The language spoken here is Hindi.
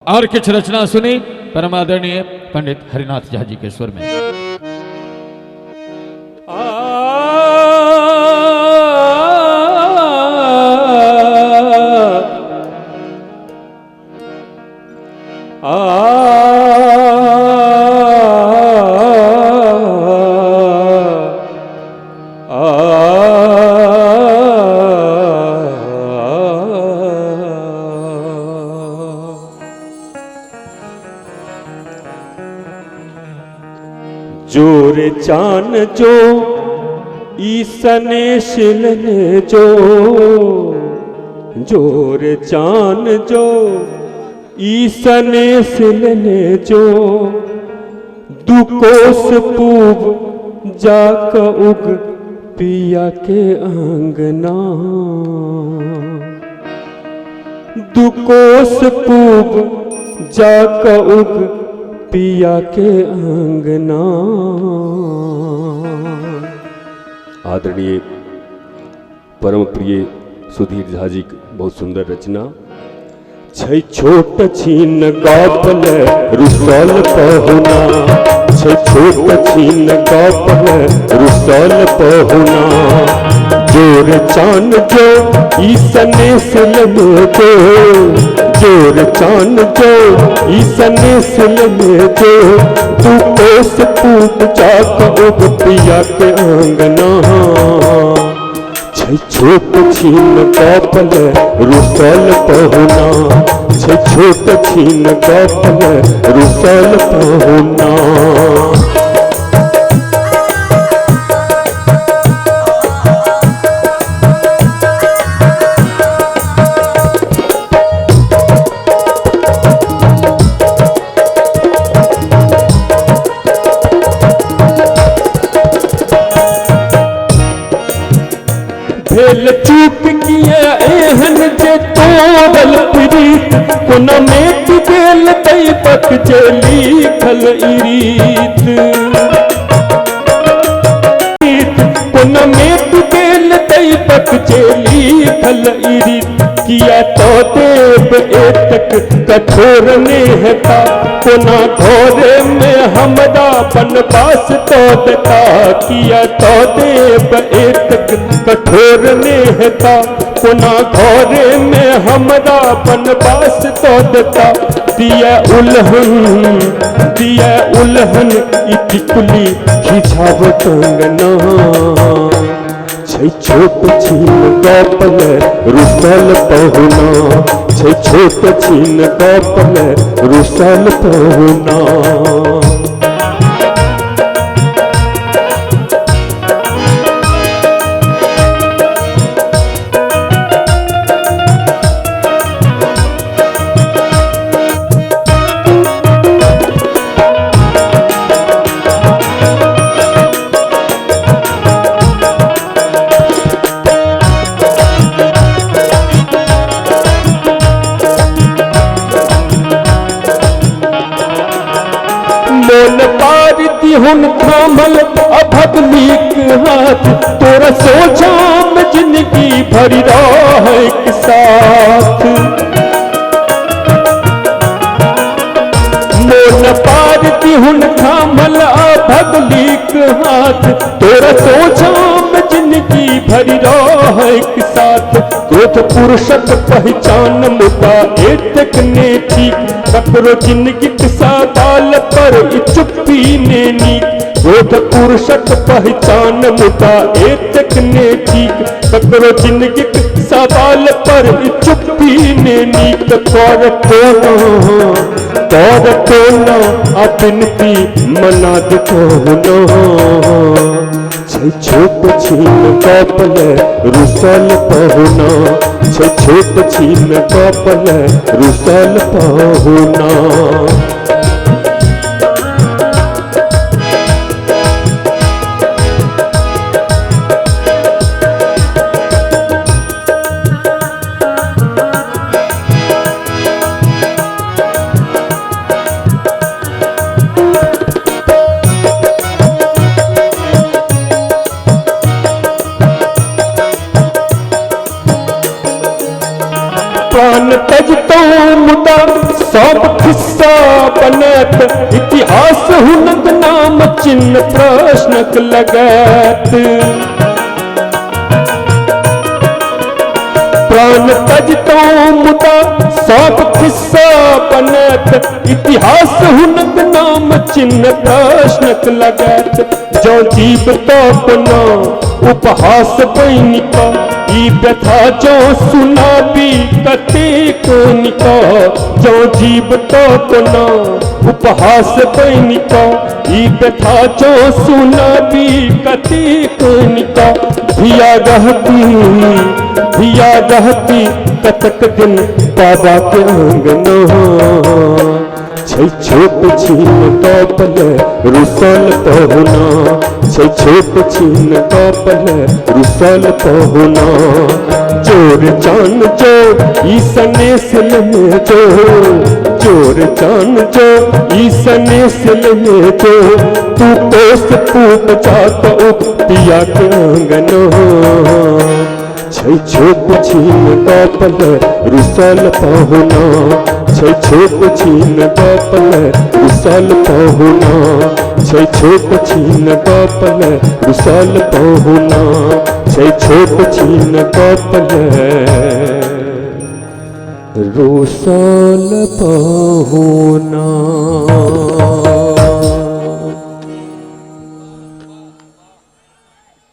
और कुछ रचना सुनी परमादरणीय पंडित हरिनाथ झा जी के स्वर में। जोर चान जो ईसने शिलने जो, जोर चान जो ईसने शिलने जो, दुकोस पूब जाक उग पिया के आंगना, दुकोस पूब जाक उग पिया के आंगना। आदरणीय परम प्रिय सुधीर झा जी बहुत सुंदर रचना। छै छोट छीन गापल रुसल पहुना, छै छोट छीन गापल रुसल पहुना, जोर चान जो ईसने सिलमे जो, जोर चान जो ईसने सिलमे जो, तू कोस पूप जाक उग पिया के आंगना। छै छोट छीन गापल रुसल पहुना, छै छोट छीन गापल रुसल पहुना। भेल चूक किया एहन जे तोड़ल प्रीत, कोना मेट गेल दैपक जे लिखल इरीत, कोना मेट गेल दैपक जे लिखल इरीत। किया तो देव एतक कठोर नेहता, कोना घोरे में हमरा बनवास तो देता। किया तो देव एतक कठोर नेहता, कोना घोरे में हमरा बनवास तो देता। दिया उल्हन इटिकुली खिंचाव कंगना, छै छोट छीन गापल रुसल पहुना, छै छोट छीन गापल रुसल पहुना। मोन पारती हुन थामल अभगलीक हाथ, तोरा सोचाम जिंदगी भरी रह एक साथ। मोन पारती हुन थामल अभगलीक हाथ, तोरा सोचाम जिंदगी भरी रह एक साथ। क्रोध पुरुषक पहचान मुदा एतक ने ठीक, ककरो जिंदगी सवाल पर चुप्पी ने नीक। क्रोध पुरुषक पहचान मुदा एतक ने ठीक, ककरो जिंदगी सवाल पर चुप्पी ने नीक। तोर टोना अपनती मना दो, छै छोट छीन गापल रुसल पहुना, छै छोट छीन गापल रुसल पहुना। प्राण तजतो मुदा सब लगत इतिहास हुनक नाम चिन्ह प्रश्नक लगत प्राण तज तो मुदा सब किस्सा बनत इतिहास हुनक नाम चिन्ह प्रश्नक लगत जो जीव तो अपना उपहास बैनिका ई व्यथा जो सुनाबी कतेक निका जो जीव तो अपना उपहास बैनिका ई व्यथा जो सुनाबी कतेक निका धिया रहती कतक दिन बाबा के आंगन छोट छीन कपल रुसल पहुना छोट छीन कपल रुसल पहुना जोर चान जो ईसने सिल में जो जोर चान जो ईसने सिल में जो तू कोस पूप जात पिया के आंगन छोट छीन कपल रुसल पहुना छोट छीन कपल रुसल पहुना छोट छीन कपल रुसल पहुना छोट छीन कपल रुसल पहुना।